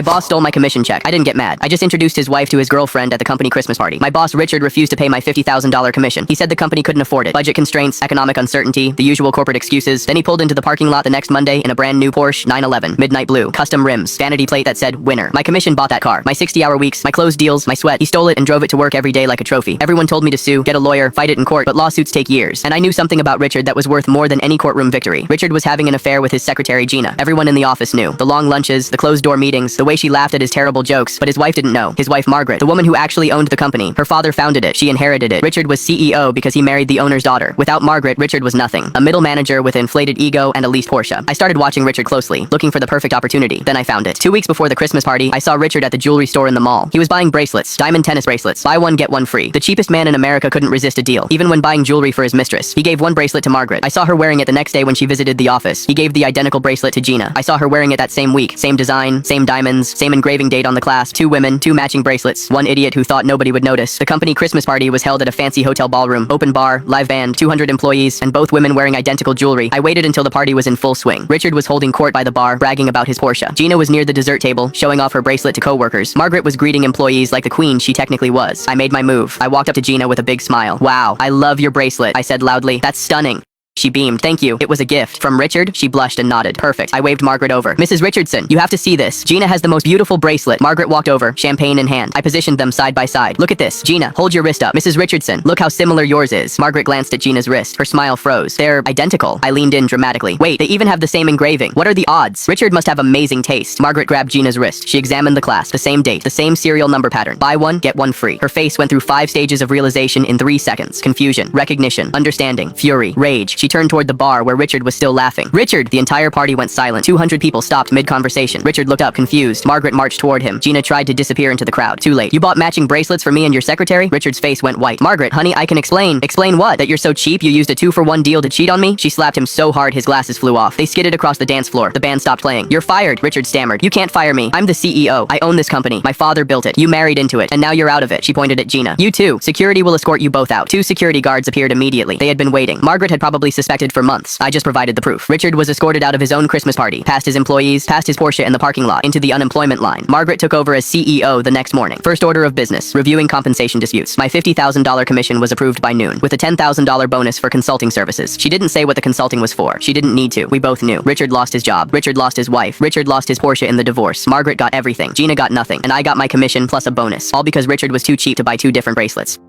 My boss stole my commission check. I didn't get mad. I just introduced his wife to his girlfriend at the company Christmas party. My boss, Richard, refused to pay my $50,000 commission. He said the company couldn't afford it. Budget constraints, economic uncertainty, the usual corporate excuses. Then he pulled into the parking lot the next Monday in a brand new Porsche 911, midnight blue, custom rims, vanity plate that said winner. My commission bought that car. My 60-hour weeks, my closed deals, my sweat. He stole it and drove it to work every day like a trophy. Everyone told me to sue, get a lawyer, fight it in court, but lawsuits take years. And I knew something about Richard that was worth more than any courtroom victory. Richard was having an affair with his secretary, Gina. Everyone in the office knew. The long lunches, the closed-door meetings, the way she laughed at his terrible jokes, but his wife didn't know. His wife, Margaret, the woman who actually owned the company. Her father founded it. She inherited it. Richard was CEO because he married the owner's daughter. Without Margaret, Richard was nothing. A middle manager with inflated ego and a leased Porsche. I started watching Richard closely, looking for the perfect opportunity. Then I found it. 2 weeks before the Christmas party, I saw Richard at the jewelry store in the mall. He was buying bracelets, diamond tennis bracelets. Buy one, get one free. The cheapest man in America couldn't resist a deal, even when buying jewelry for his mistress. He gave one bracelet to Margaret. I saw her wearing it the next day when she visited the office. He gave the identical bracelet to Gina. I saw her wearing it that same week. Same design, same diamonds, same engraving date on the clasp. 2 women, 2 matching bracelets. One idiot who thought nobody would notice. The company Christmas party was held at a fancy hotel ballroom. Open bar, live band, 200 employees, and both women wearing identical jewelry. I waited until the party was in full swing. Richard was holding court by the bar, bragging about his Porsche. Gina was near the dessert table, showing off her bracelet to coworkers. Margaret was greeting employees like the queen she technically was. I made my move. I walked up to Gina with a big smile. "Wow, I love your bracelet," I said loudly. "That's stunning." She beamed. "Thank you. It was a gift." From Richard, she blushed and nodded. "Perfect." I waved Margaret over. "Mrs. Richardson, you have to see this. Gina has the most beautiful bracelet." Margaret walked over, champagne in hand. I positioned them side by side. "Look at this. Gina, hold your wrist up. Mrs. Richardson, look how similar yours is." Margaret glanced at Gina's wrist. Her smile froze. "They're identical." I leaned in dramatically. "Wait, they even have the same engraving. What are the odds? Richard must have amazing taste." Margaret grabbed Gina's wrist. She examined the clasp. The same date, the same serial number pattern. Buy one, get one free. Her face went through 5 stages of realization in 3 seconds. Confusion, recognition, understanding, fury, rage. She turned toward the bar where Richard was still laughing. "Richard!" The entire party went silent. 200 people stopped mid-conversation. Richard looked up, confused. Margaret marched toward him. Gina tried to disappear into the crowd. Too late. "You bought matching bracelets for me and your secretary?" Richard's face went white. "Margaret, honey, I can explain." "Explain what? That you're so cheap you used a 2-for-1 deal to cheat on me?" She slapped him so hard his glasses flew off. They skidded across the dance floor. The band stopped playing. "You're fired," Richard stammered. "You can't fire me. I'm the CEO. I own this company. My father built it. You married into it, and now you're out of it." She pointed at Gina. "You too. Security will escort you both out." 2 security guards appeared immediately. They had been waiting. Margaret had probably suspected for months. I just provided the proof. Richard was escorted out of his own Christmas party, past his employees, past his Porsche in the parking lot, into the unemployment line. Margaret took over as CEO the next morning. First order of business, reviewing compensation disputes. My $50,000 commission was approved by noon, with a $10,000 bonus for consulting services. She didn't say what the consulting was for. She didn't need to. We both knew. Richard lost his job. Richard lost his wife. Richard lost his Porsche in the divorce. Margaret got everything. Gina got nothing. And I got my commission plus a bonus. All because Richard was too cheap to buy 2 different bracelets.